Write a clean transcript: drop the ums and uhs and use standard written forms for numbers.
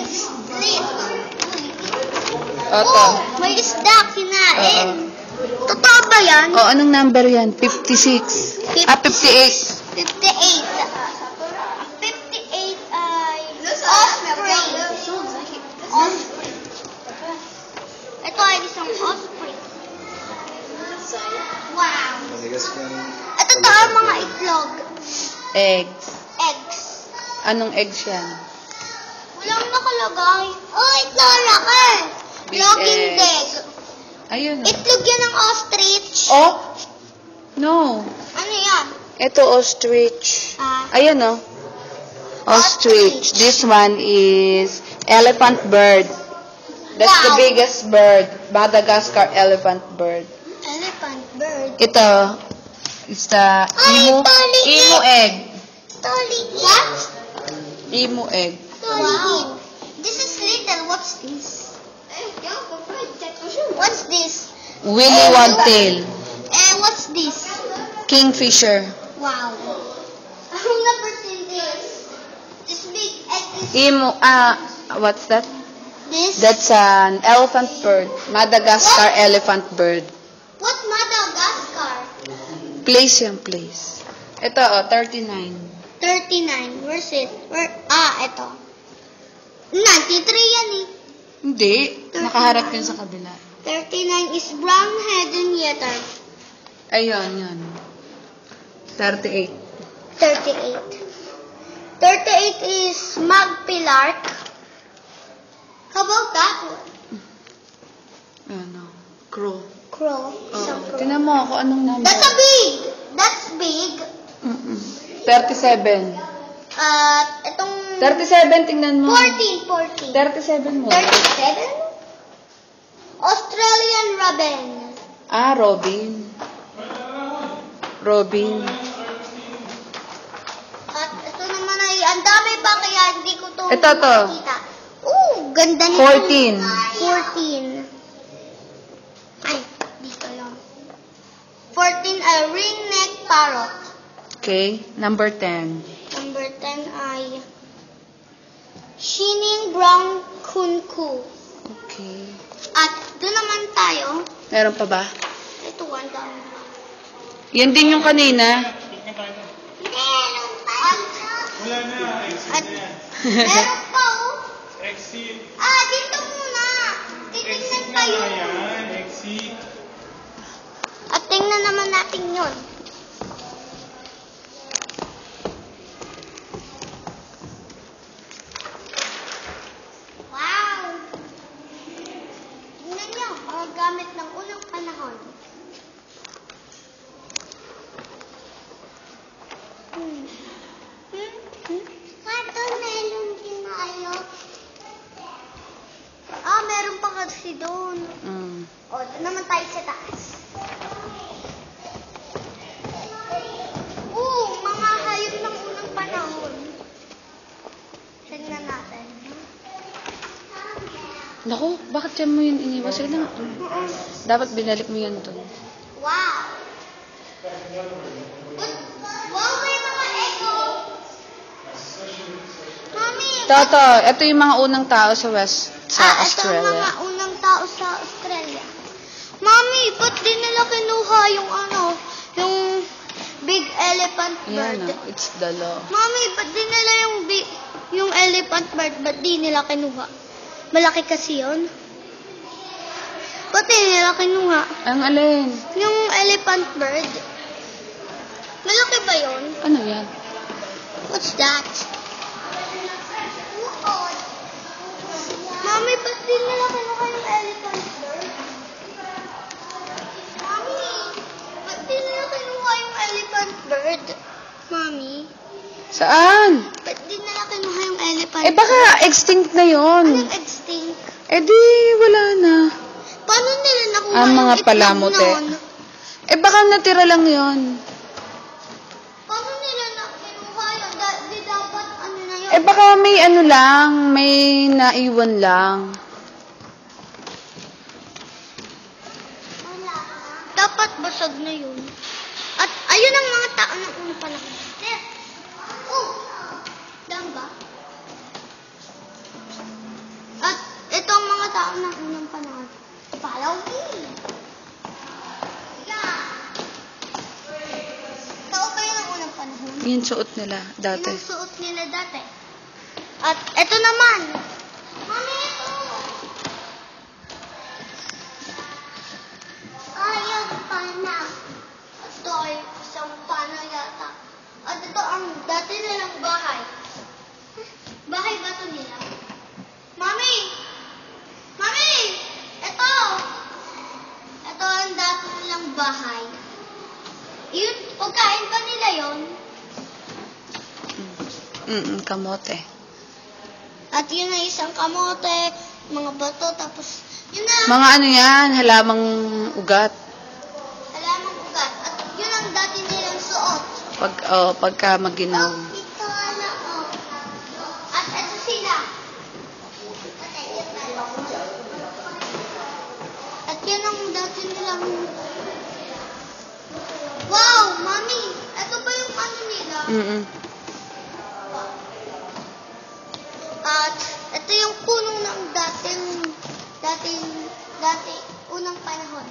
Slit. Oto. May isda kinain. Totoo ba yan? O, anong number yan? 56. 58. 58. 58 ay osprey. Osprey. Ito ay isang osprey. Wow. Ito to ang mga itlog. Eggs. Eggs. Anong eggs yan? Walang nakalagay. Oh, ito laki. Big Loging egg. egg. Ayun. Itlog yan ng ostrich. Oh? No. Ano yan? Ito ostrich. Ah. Ayun oh. Ostrich. This one is elephant bird. That's the Wow. biggest bird. Madagascar elephant bird. Elephant bird. Ito is the Ay, emu egg. Totally. What? Emu egg. Wow. This is little. What's this? What's this? Willy wagtail. What's this? Kingfisher. Wow. I've never seen this. This big egg is Emu, what's that? this. That's an elephant bird. Madagascar elephant bird. What Madagascar? Place yan, place. Ito, 39. 39. Where's it? Ito. 93 yan eh. Hindi. Nakaharap yun sa kabila. 39 is brown-headed yetter. Ayun, yun. 38. 38. 38 is magpilark. How about that one? Ano? Crow. Crow. Isang Oo. crow. Tinan mo ako anong number. That's a big. That's big. 37. Itong 37, tingnan mo. 14. 37 mo. 37? Australian robin. Robin. Robin. At ito naman ay, ang dami pa kaya hindi ko to Ito. makita. Ganda nito. 14. 14. Ay, dito lang. 14, a ringneck parrot. Okay, number 10. Number 10 ay Shining brown kunku. Okay. At doon naman tayo. Meron pa ba? Ito, ang dami. Yan din yung kanina. Meron pa. Wala na, At exit meron pa, oh. Exit. Dito muna. Titignan Exit na tayo. nga yan, exit. At tingnan naman natin yun. Wow! Tingnan nyo, mga gamit ng unang panahon. Watermelon din tayo. Meron pa kasi doon. Doon naman tayo sa taas. Mga hayop ng unang panahon. Tignan natin. Naku, bakit yan mo yun iniwas? Sige na nga. Dapat binalik mo yan doon. Wow! Wow, may mga echo! Mami! Toto, ito yung mga unang tao sa Ito ang Australia. mga unang tao sa Australia. Mami, ba't di nila kinuha yung yung big elephant bird? Yan, it's the law. Mami, ba't di nila yung elephant bird, ba't di nila kinuha? Malaki kasi yun. Ba't di nila kinuha? Ang alin? Yung elephant bird. Malaki ba yun? Ano yan? What's that? Mami, ba't di nila kinuha yung elephant bird? Mami, ba't di nila kinuha yung elephant bird? Mami, Saan? ba't di nila kinuha yung elephant Eh baka extinct na yon. Anong extinct? Eh di, wala na. Paano nila nakuha Ang mga yung itlog palamote. nun? Eh baka natira lang yon. Paano nila kinuha yun? Di dapat na yun? Eh baka may lang, may naiwan lang. Wala na. Dapat basag na yun. At ayun ang mga tao ng una pa lang. Dam ba? ng unang panahon. Follow me. Tao pa yun ang unang panahon. Yung suot nila Yun dati. ang suot nila dati. At eto naman. Mami, ito. Ayaw pa na. Ito ay isang pana yata. At ito ang dati nilang bahay. Bahay ba ito nila? Mami! Mami! Ito! Ito ang dati nilang bahay. Yun, pagkain pa nila yon. Kamote. At yun ay isang kamote, mga bato, tapos yun na Mga ano yan, halamang ugat. halamang ugat. At yun ang dati nilang suot. Pagka maginaw. Ito na, At ito sila. At yun ang dati nilang... Wow, Mami! Ito ba yung ano nila? At ito yung puno ng dati, unang panahon.